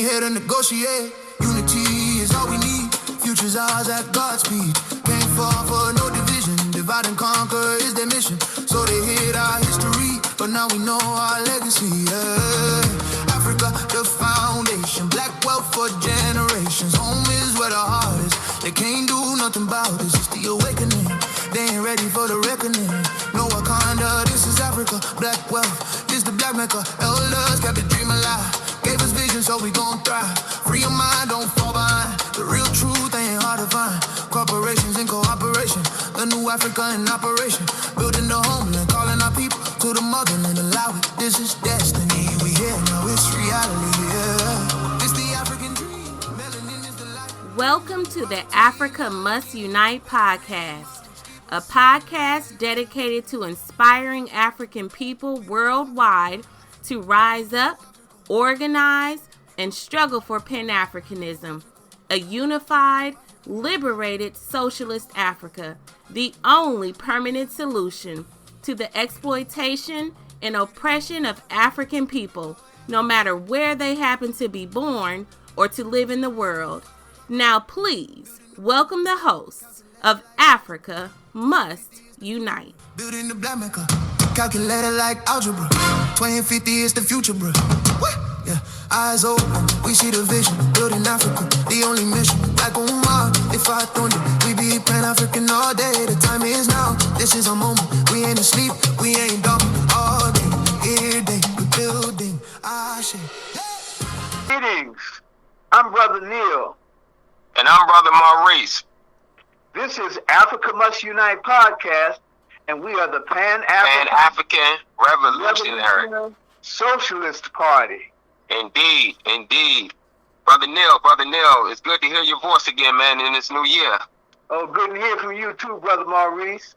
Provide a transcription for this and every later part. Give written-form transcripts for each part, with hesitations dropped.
ain't here to negotiate. Unity is all we need. Future's ours at God's speed. Can't fall for no division. Divide and conquer is their mission. So they hid our history, but now we know our legacy. Yeah. Africa, the foundation. Black wealth for generations. Home is where the heart is. They can't do nothing about this. It's the awakening. They ain't ready for the reckoning. No Wakanda, this is Africa. Black wealth, this the black Mecca. Elders kept the dream alive. Gave us vision, so we gon' thrive. Free your mind, don't fall behind. The real truth ain't hard to find. Corporations in cooperation. The new Africa in operation. Building the homeland, calling our people to the motherland. Allow it, this is destiny. We here now, it's reality, yeah. It's the African dream. Melanin is the light. Welcome to the Africa Must Unite podcast. A podcast dedicated to inspiring African people worldwide to rise up, organize, and struggle for Pan-Africanism, a unified, liberated socialist Africa, the only permanent solution to the exploitation and oppression of African people, no matter where they happen to be born or to live in the world. Now please, welcome the hosts of Africa Must Unite. Building the black Mecca, calculated like algebra. 2050 is the future, bro. What? Yeah, eyes open, we see the vision. Building Africa, the only mission. Like Omar, if I thunder, we be Pan-African all day. The time is now, this is our moment. We ain't asleep, we ain't dumb. All day, every day, we building our shit. Greetings, I'm Brother Neil. And I'm Brother Maurice. This is Africa Must Unite podcast, and we are the Pan-African Revolutionary Socialist Party. Indeed, indeed. Brother Neil, it's good to hear your voice again, man, in this new year. Oh, good to hear from you too, Brother Maurice.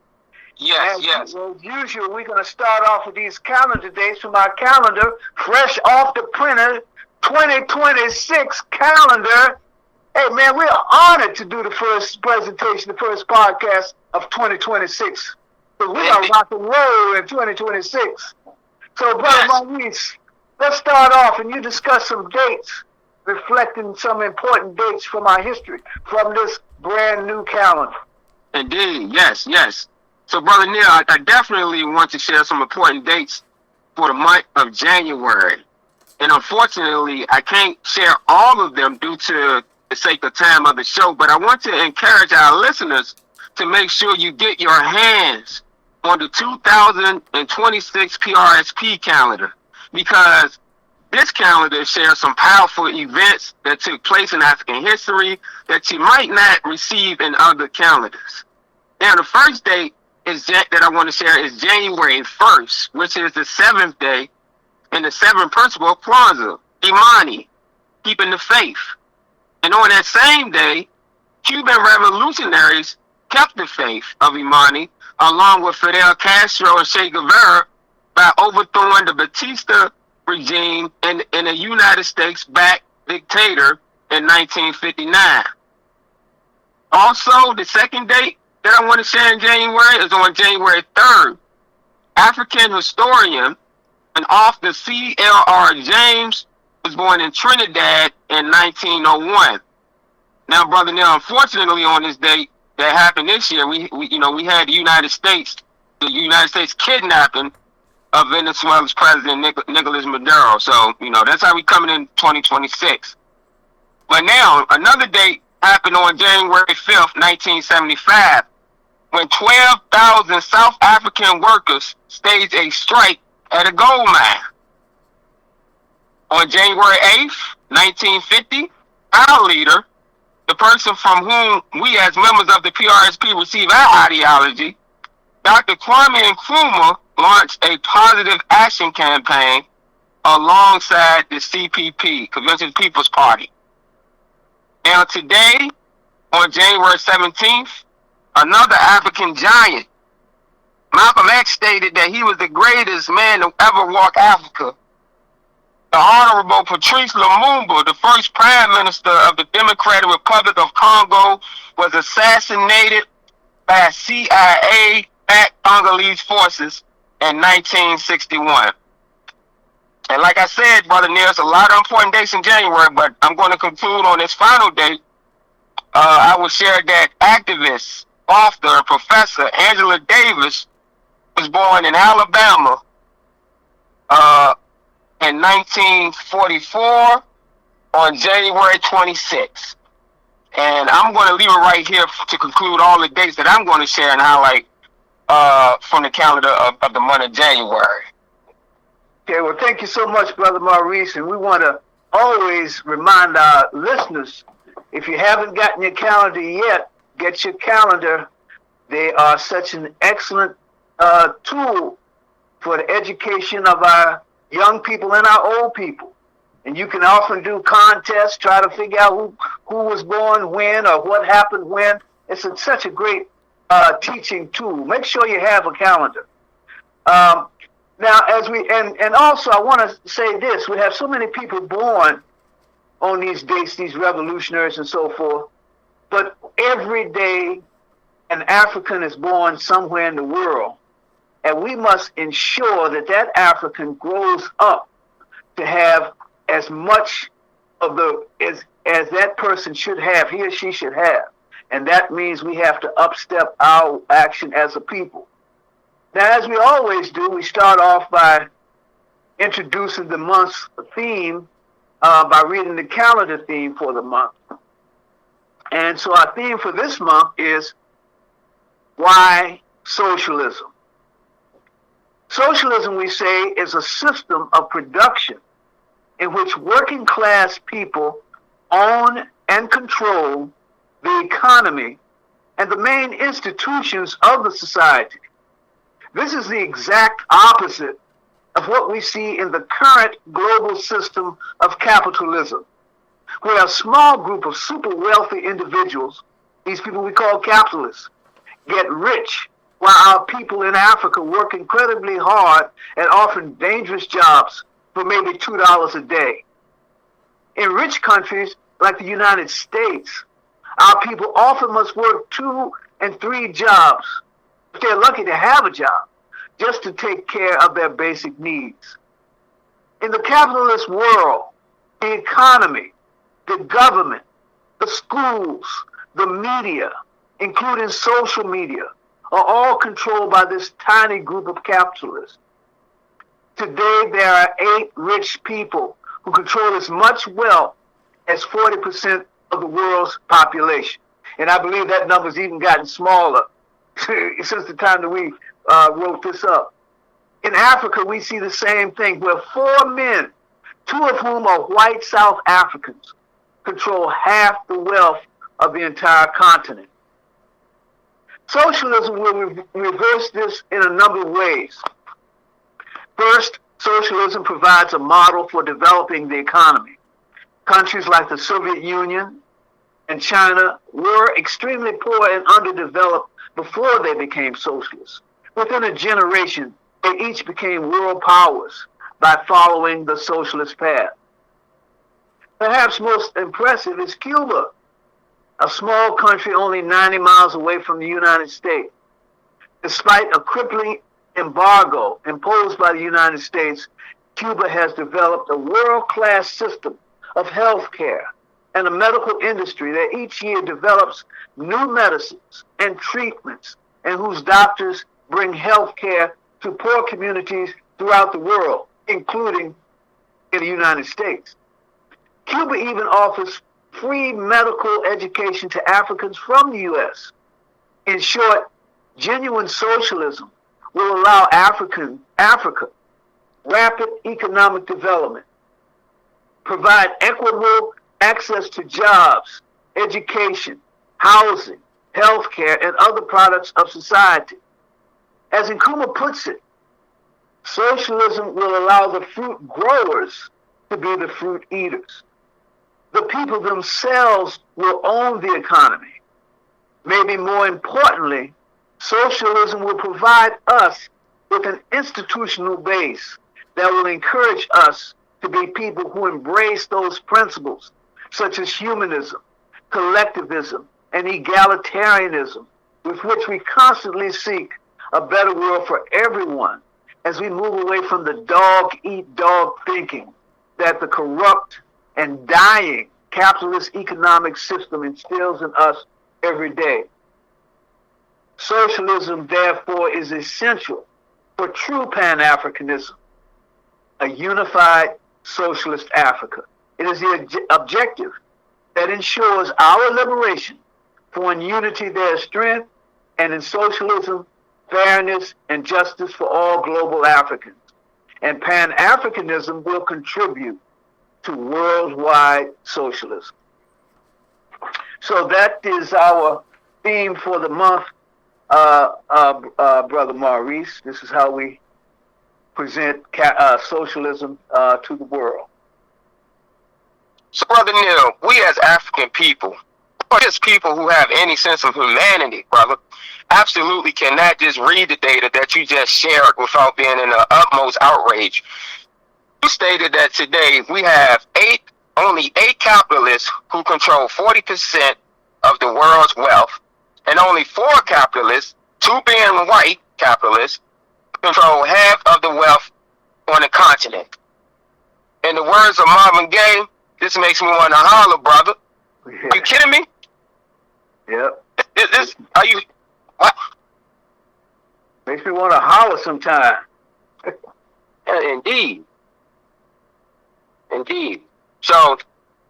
Yes. As usual, we're going to start off with these calendar dates from our calendar, fresh off the printer, 2026 calendar. Hey, man, we're honored to do the first presentation, the first podcast of 2026. So we are rock and roll in 2026. So, Brother Maurice, let's start off and you discuss some dates reflecting some important dates from our history, from this brand new calendar. Indeed, yes. So, Brother Neil, I definitely want to share some important dates for the month of January. And unfortunately, I can't share all of them due to the sake of time of the show, but I want to encourage our listeners to make sure you get your hands on the 2026 PRSP calendar, because this calendar shares some powerful events that took place in African history that you might not receive in other calendars. Now, the first date that I want to share is January 1st, which is the 7th day in the 7th principle of Kwanzaa, Imani, keeping the faith. And on that same day, Cuban revolutionaries kept the faith of Imani, along with Fidel Castro and Che Guevara, by overthrowing the Batista regime in a United States-backed dictator in 1959. Also, the second date that I want to share in January is on January 3rd. African historian and author C.L.R. James was born in Trinidad in 1901. Now, Brother Neil, unfortunately, on this date that happened this year, we had the United States kidnapping of Venezuela's president Nicolas Maduro. So, that's how we coming in 2026. But now, another date happened on January 5th, 1975, when 12,000 South African workers staged a strike at a gold mine. On January 8th, 1950, our leader, the person from whom we as members of the PRSP receive our ideology, Dr. Kwame Nkrumah launched a positive action campaign alongside the CPP, Convention People's Party. Now today, on January 17th, another African giant, Malcolm X, stated that he was the greatest man to ever walk Africa. The Honorable Patrice Lumumba, the first Prime Minister of the Democratic Republic of Congo, was assassinated by CIA-backed Congolese forces in 1961. And like I said, Brother Neil, there's a lot of important dates in January, but I'm going to conclude on this final date. I will share that activist, author, and professor Angela Davis was born in Alabama in 1944 on January 26th. And I'm going to leave it right here to conclude all the dates that I'm going to share and highlight from the calendar of the month of January. Okay, well, thank you so much, Brother Maurice. And we want to always remind our listeners, if you haven't gotten your calendar yet, get your calendar. They are such an excellent tool for the education of our young people and our old people. And you can often do contests, try to figure out who was born when or what happened when. It's such a great teaching tool. Make sure you have a calendar. Now, as we and also I want to say this: we have so many people born on these dates, these revolutionaries and so forth. But every day, an African is born somewhere in the world, and we must ensure that that African grows up to have as much of the as that person should have, he or she should have, and that means we have to upstep our action as a people. Now, as we always do, we start off by introducing the month's theme by reading the calendar theme for the month. And so our theme for this month is why socialism? Socialism, we say, is a system of production in which working class people own and control the economy and the main institutions of the society. This is the exact opposite of what we see in the current global system of capitalism, where a small group of super wealthy individuals, these people we call capitalists, get rich while our people in Africa work incredibly hard and often dangerous jobs for maybe $2 a day. In rich countries like the United States, our people often must work 2 and 3 jobs, if they're lucky to have a job, just to take care of their basic needs. In the capitalist world, the economy, the government, the schools, the media, including social media, are all controlled by this tiny group of capitalists. Today, there are 8 rich people who control as much wealth as 40% of the world's population. And I believe that number's even gotten smaller since the time that we wrote this up. In Africa, we see the same thing, where 4 men, 2 of whom are white South Africans, control half the wealth of the entire continent. Socialism will reverse this in a number of ways. First, socialism provides a model for developing the economy. Countries like the Soviet Union and China were extremely poor and underdeveloped before they became socialists. Within a generation, they each became world powers by following the socialist path. Perhaps most impressive is Cuba, a small country only 90 miles away from the United States. Despite a crippling embargo imposed by the United States, Cuba has developed a world-class system of health care and a medical industry that each year develops new medicines and treatments, and whose doctors bring health care to poor communities throughout the world, including in the United States. Cuba even offers free medical education to Africans from the U.S. In short, genuine socialism will allow Africa rapid economic development, provide equitable access to jobs, education, housing, healthcare, and other products of society. As Nkrumah puts it, socialism will allow the fruit growers to be the fruit eaters. The people themselves will own the economy. Maybe more importantly, socialism will provide us with an institutional base that will encourage us to be people who embrace those principles, such as humanism, collectivism, and egalitarianism, with which we constantly seek a better world for everyone, as we move away from the dog-eat-dog thinking that the corrupt and dying capitalist economic system instills in us every day. Socialism, therefore, is essential for true Pan-Africanism, a unified socialist Africa. It is the objective that ensures our liberation, for in unity there is strength, and in socialism, fairness and justice for all global Africans. And Pan-Africanism will contribute to worldwide socialism. So that is our theme for the month, Brother Maurice. This is how we present socialism to the world. So, Brother Neil, we as African people, or just people who have any sense of humanity, brother, absolutely cannot just read the data that you just shared without being in the utmost outrage. You stated that today we have only eight capitalists who control 40% of the world's wealth, and only 4 capitalists, 2 being white capitalists, control half of the wealth on the continent. In the words of Marvin Gaye, this makes me want to holler, brother. Yeah. Are you kidding me? Yep. Are you, what? Makes me want to holler sometime. Indeed. So,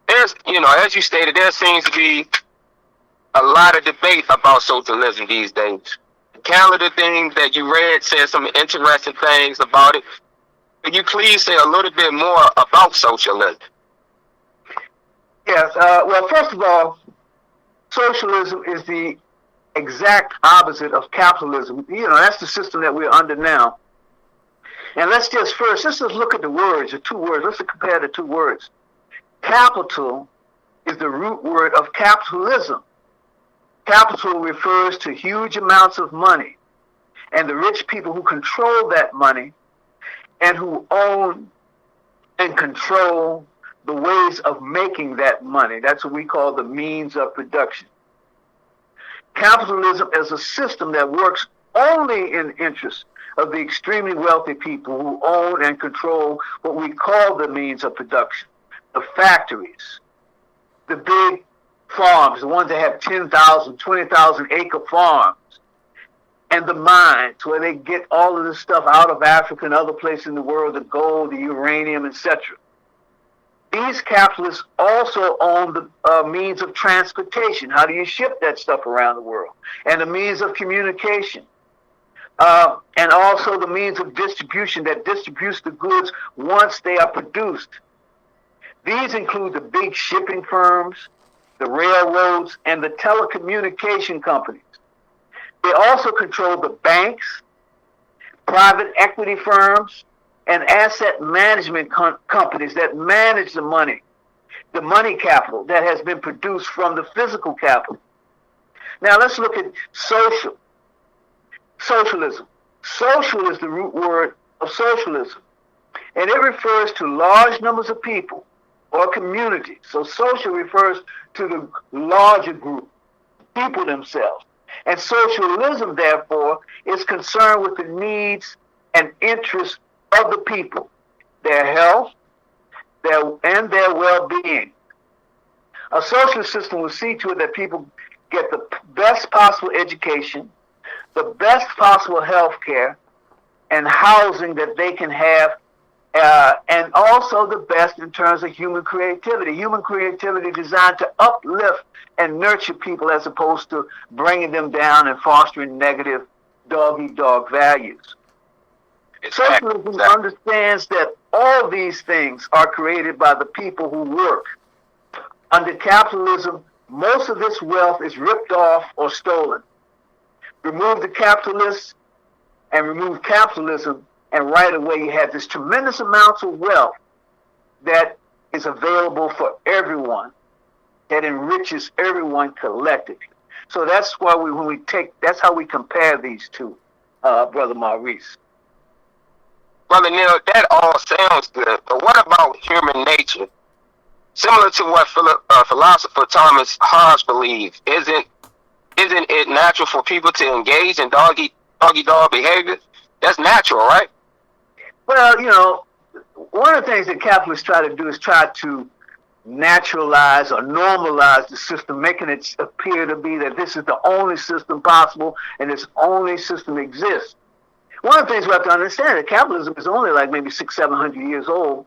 there's, as you stated, there seems to be a lot of debate about socialism these days. The calendar thing that you read said some interesting things about it. Could you please say a little bit more about socialism? Yes. Well, first of all, socialism is the exact opposite of capitalism. That's the system that we're under now. And let's just look at the words, the 2 words. Let's compare the 2 words. Capital is the root word of capitalism. Capital refers to huge amounts of money and the rich people who control that money and who own and control the ways of making that money. That's what we call the means of production. Capitalism is a system that works only in the interest of the extremely wealthy people who own and control what we call the means of production. The factories, the big farms, the ones that have 10,000, 20,000 acre farms, and the mines where they get all of this stuff out of Africa and other places in the world, the gold, the uranium, etc. These capitalists also own the means of transportation. How do you ship that stuff around the world? And the means of communication. And also the means of distribution that distributes the goods once they are produced. These include the big shipping firms, the railroads, and the telecommunication companies. They also control the banks, private equity firms, and asset management companies that manage the money capital that has been produced from the physical capital. Now let's look at socialism. Social is the root word of socialism, and it refers to large numbers of people or communities. So social refers to the larger group, people themselves. And socialism, therefore, is concerned with the needs and interests of the people, their health, and their well-being. A socialist system will see to it that people get the best possible education, the best possible health care, and housing that they can have, and also the best in terms of human creativity. Human creativity designed to uplift and nurture people as opposed to bringing them down and fostering negative dog-eat-dog values. Socialism understands that all these things are created by the people who work. Under capitalism, most of this wealth is ripped off or stolen. Remove the capitalists and remove capitalism, and right away you have this tremendous amounts of wealth that is available for everyone, that enriches everyone collectively. So that's why that's how we compare these two, Brother Maurice. Brother Neil, that all sounds good, but what about human nature? Similar to what philosopher Thomas Hobbes believed, isn't it natural for people to engage in dog-eat-dog behavior? That's natural, right? Well, one of the things that capitalists try to do is try to naturalize or normalize the system, making it appear to be that this is the only system possible and this only system exists. One of the things we have to understand is that capitalism is only like maybe 600-700 years old,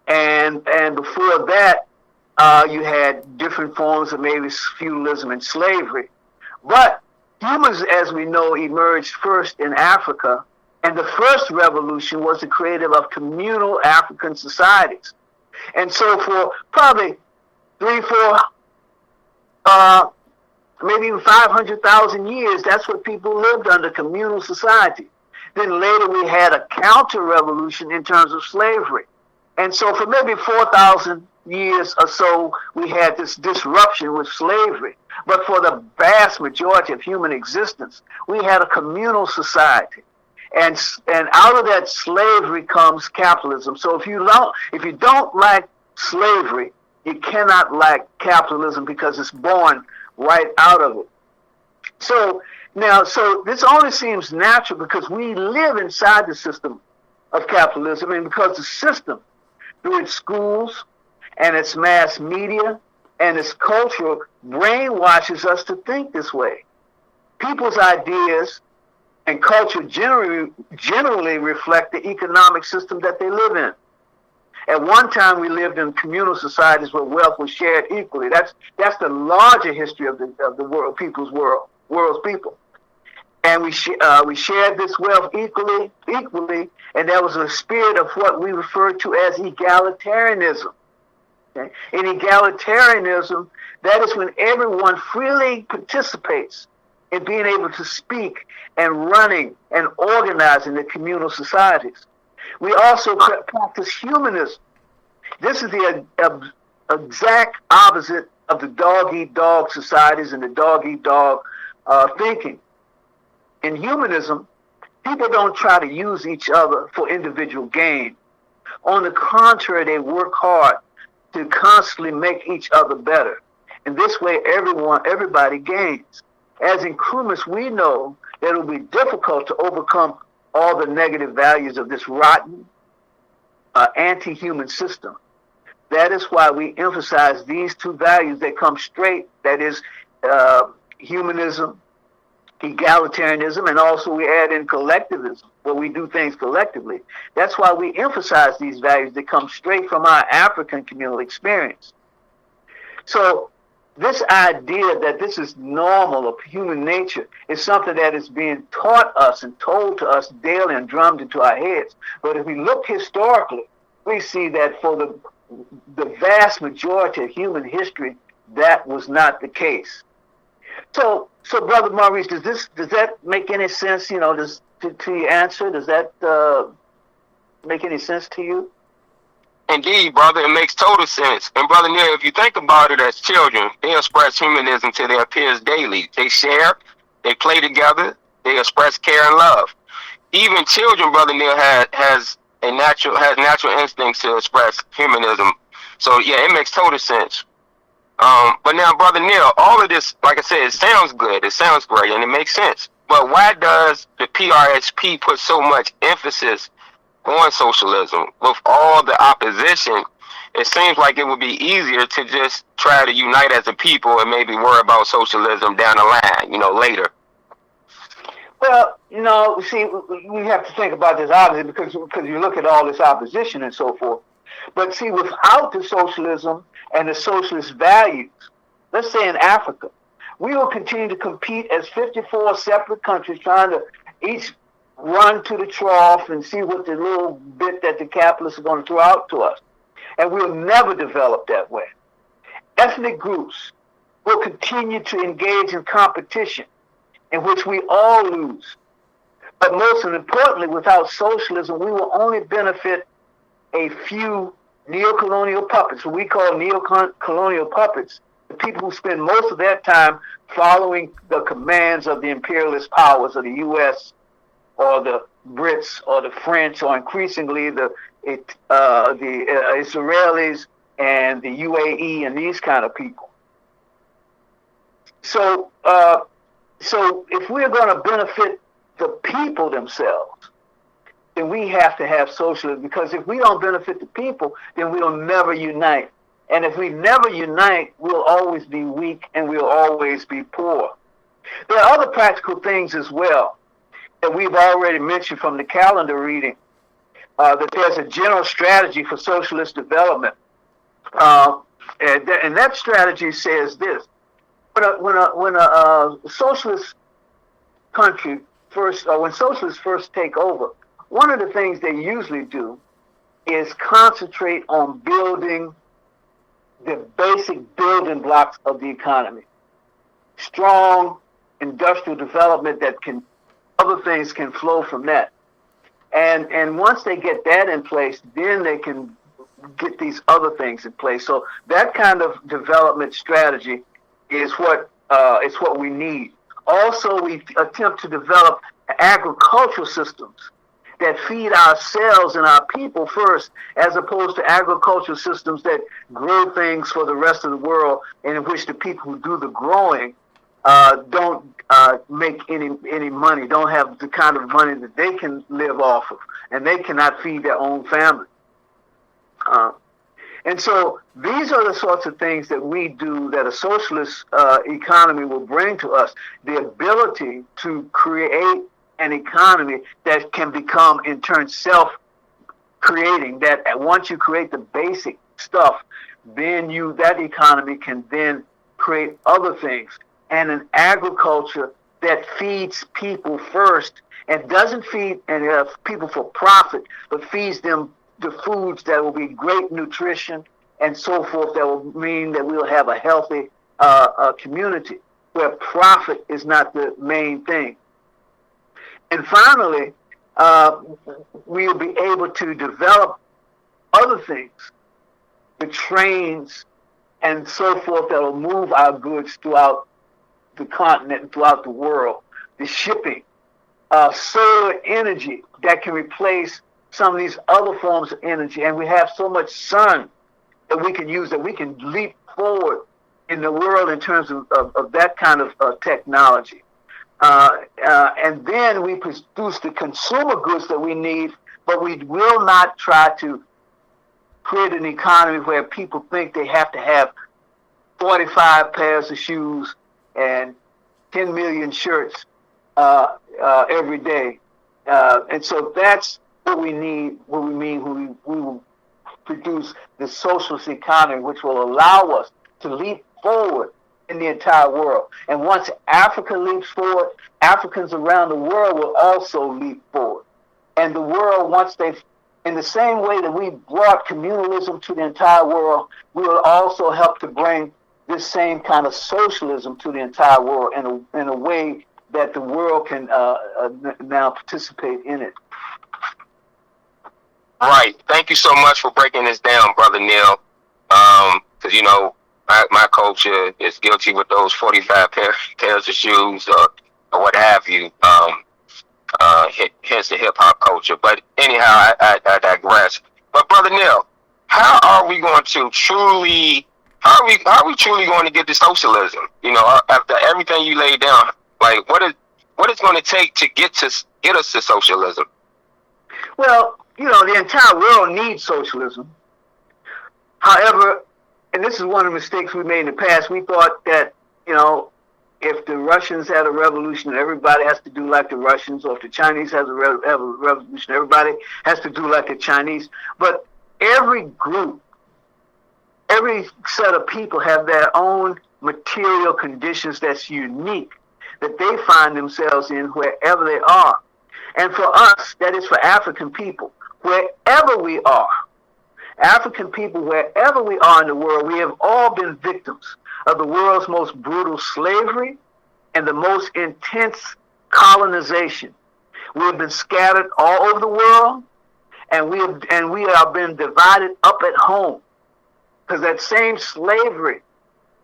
and before that, you had different forms of maybe feudalism and slavery. But humans, as we know, emerged first in Africa, and the first revolution was the creation of communal African societies. And so for probably 3, 4, maybe even 500,000 years, that's what people lived under, communal society. Then later we had a counter-revolution in terms of slavery. And so for maybe 4,000 years or so, we had this disruption with slavery. But for the vast majority of human existence, we had a communal society. And out of that slavery comes capitalism. So if you don't like slavery, you cannot like capitalism because it's born right out of it. So this only seems natural because we live inside the system of capitalism, and because the system, through its schools and its mass media and its culture, brainwashes us to think this way. People's ideas and culture generally reflect the economic system that they live in. At one time, we lived in communal societies where wealth was shared equally. That's the larger history of the world's people. And we shared this wealth equally, and there was a spirit of what we refer to as egalitarianism. Okay? In egalitarianism, that is when everyone freely participates in being able to speak and running and organizing the communal societies. We also practice humanism. This is the exact opposite of the dog-eat-dog societies and the dog-eat-dog thinking. In humanism, people don't try to use each other for individual gain. On the contrary, they work hard to constantly make each other better. In this way, everybody gains. As inclusionists, we know that it will be difficult to overcome all the negative values of this rotten, anti-human system. That is why we emphasize these two values that come straight, that is humanism, egalitarianism, and also we add in collectivism, where we do things collectively. That's why we emphasize these values that come straight from our African communal experience. So this idea that this is normal of human nature is something that is being taught us and told to us daily and drummed into our heads. But if we look historically, we see that for the vast majority of human history, that was not the case. So Brother Maurice, does that make any sense? To your answer, does that make any sense to you? Indeed, brother, it makes total sense. And brother Neil, if you think about it, as children, they express humanism to their peers daily. They share, they play together, they express care and love. Even children, brother Neil, has natural instincts to express humanism. So yeah, it makes total sense. But now, brother Neil, all of this, like I said, it sounds good, it sounds great, and it makes sense. But why does the PRSP put so much emphasis on socialism? With all the opposition, it seems like it would be easier to just try to unite as a people and maybe worry about socialism down the line, later. Well, see, we have to think about this obviously because you look at all this opposition and so forth. But see, without the socialism and the socialist values, let's say in Africa, we will continue to compete as 54 separate countries trying to each run to the trough and see what the little bit that the capitalists are going to throw out to us. And we'll never develop that way. Ethnic groups will continue to engage in competition in which we all lose. But most importantly, without socialism, we will only benefit a few neo-colonial puppets, what we call neo-colonial puppets, the people who spend most of their time following the commands of the imperialist powers of the U.S., or the Brits, or the French, or increasingly the Israelis and the UAE and these kind of people. So if we're going to benefit the people themselves, then we have to have socialism, because if we don't benefit the people, then we'll never unite. And if we never unite, we'll always be weak and we'll always be poor. There are other practical things as well that we've already mentioned from the calendar reading, that there's a general strategy for socialist development. And that strategy says this: when a socialist country first, when socialists first take over, one of the things they usually do is concentrate on building the basic building blocks of the economy. Strong industrial development that can, other things can flow from that. And once they get that in place, then they can get these other things in place. So that kind of development strategy is what we need. Also, we attempt to develop agricultural systems that feed ourselves and our people first, as opposed to agricultural systems that grow things for the rest of the world, and in which the people who do the growing don't make any money, don't have the kind of money that they can live off of, and they cannot feed their own family. And so these are the sorts of things that we do that a socialist economy will bring to us: the ability to create an economy that can become, in turn, self-creating. That once you create the basic stuff, then that economy can then create other things. And an agriculture that feeds people first, and doesn't feed people for profit, but feeds them the foods that will be great nutrition and so forth, that will mean that we'll have a healthy community where profit is not the main thing. And finally, we'll be able to develop other things, the trains and so forth, that will move our goods throughout the continent and throughout the world, the shipping, solar energy that can replace some of these other forms of energy. And we have so much sun that we can use, that we can leap forward in the world in terms of that kind of technology. And then we produce the consumer goods that we need, but we will not try to create an economy where people think they have to have 45 pairs of shoes and 10 million shirts every day. And so that's what we need, what we mean when we will produce the socialist economy, which will allow us to leap forward in the entire world. And once Africa leaps forward, Africans around the world will also leap forward. And the world, once they've, in the same way that we brought communalism to the entire world, we will also help to bring this same kind of socialism to the entire world in a way that the world can now participate in it. Right. Thank you so much for breaking this down, Brother Neil. Because, you know, my culture is guilty with those 45 pairs of shoes or what have you. Hence the hip-hop culture. But anyhow, I digress. But, Brother Neil, how are we going to truly... How are we truly going to get to socialism? You know, after everything you laid down, like what is going to take to get us to socialism? Well, you know, the entire world needs socialism. However, and this is one of the mistakes we made in the past, we thought that, you know, if the Russians had a revolution, everybody has to do like the Russians, or if the Chinese have a revolution, everybody has to do like the Chinese. But every group, every set of people have their own material conditions that's unique, that they find themselves in wherever they are. And for us, that is for African people, wherever we are, African people, wherever we are in the world, we have all been victims of the world's most brutal slavery and the most intense colonization. We have been scattered all over the world, and we have been divided up at home. Because that same slavery,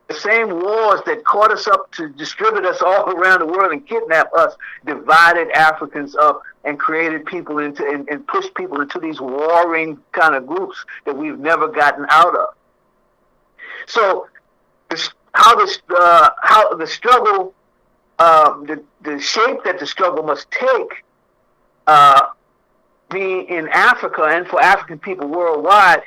the same wars that caught us up to distribute us all around the world and kidnap us, divided Africans up and created people into and pushed people into these warring kind of groups that we've never gotten out of. So, how the struggle, the shape that the struggle must take, be in Africa and for African people worldwide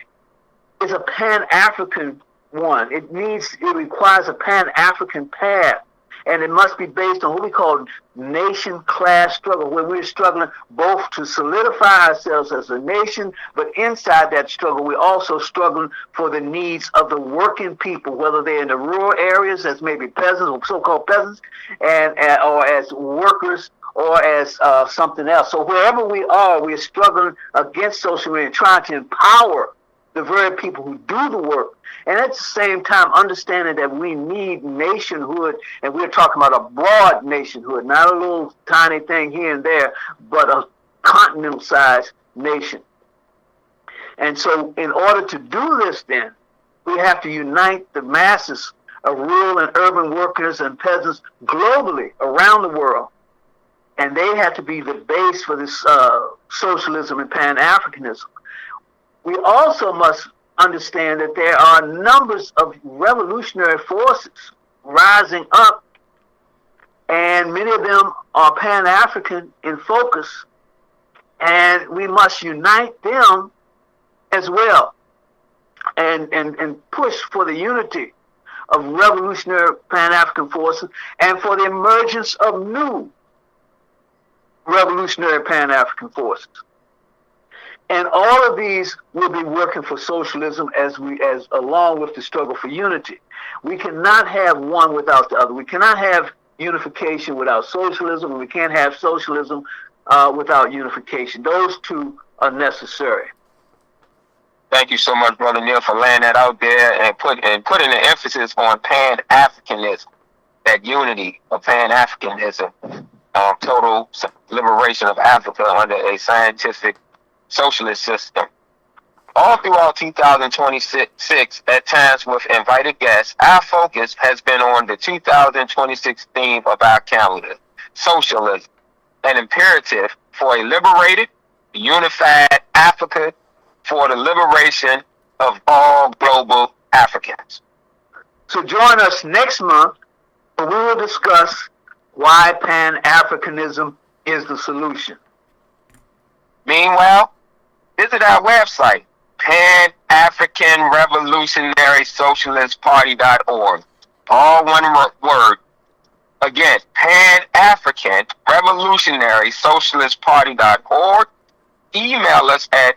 is a Pan-African one. It requires a Pan-African path. And it must be based on what we call nation-class struggle, where we're struggling both to solidify ourselves as a nation, but inside that struggle, we're also struggling for the needs of the working people, whether they're in the rural areas as maybe peasants or so-called peasants, or as workers, or as something else. So wherever we are, we're struggling against socialism and trying to empower the very people who do the work. And at the same time, understanding that we need nationhood, and we're talking about a broad nationhood, not a little tiny thing here and there, but a continental-sized nation. And so in order to do this then, we have to unite the masses of rural and urban workers and peasants globally around the world. And they have to be the base for this socialism and Pan-Africanism. We also must understand that there are numbers of revolutionary forces rising up, and many of them are Pan-African in focus, and we must unite them as well and push for the unity of revolutionary Pan-African forces and for the emergence of new revolutionary Pan-African forces. And all of these will be working for socialism as along with the struggle for unity. We cannot have one without the other. We cannot have unification without socialism, and we can't have socialism without unification. Those two are necessary. Thank you so much, Brother Neil, for laying that out there and putting the emphasis on Pan-Africanism, that unity of Pan-Africanism, total liberation of Africa under a scientific socialist system. All throughout 2026, at times with invited guests, our focus has been on the 2026 theme of our calendar, socialism, an imperative for a liberated, unified Africa for the liberation of all global Africans. So join us next month, where we will discuss why Pan-Africanism is the solution. Meanwhile, visit our website, PanAfricanRevolutionarySocialistParty.org. All one word. Again, Pan-African Revolutionary Socialist Party.org. Email us at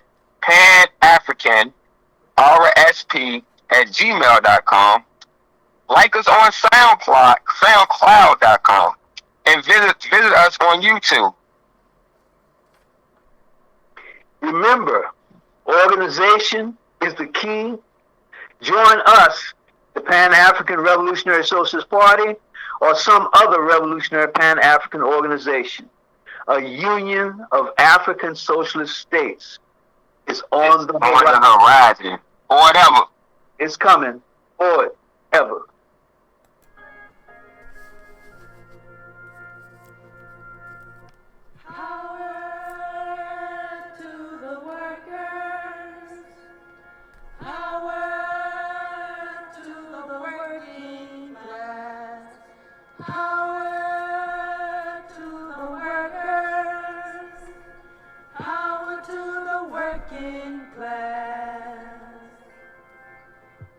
PanAfricanRSP@gmail.com. Like us on SoundCloud.com. And visit us on YouTube. Remember, organization is the key. Join us, the Pan-African Revolutionary Socialist Party, or some other revolutionary Pan-African organization. A union of African socialist states is on the horizon. Or whatever. It's coming. Or ever.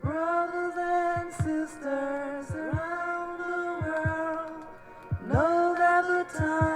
Brothers and sisters around the world, know that the time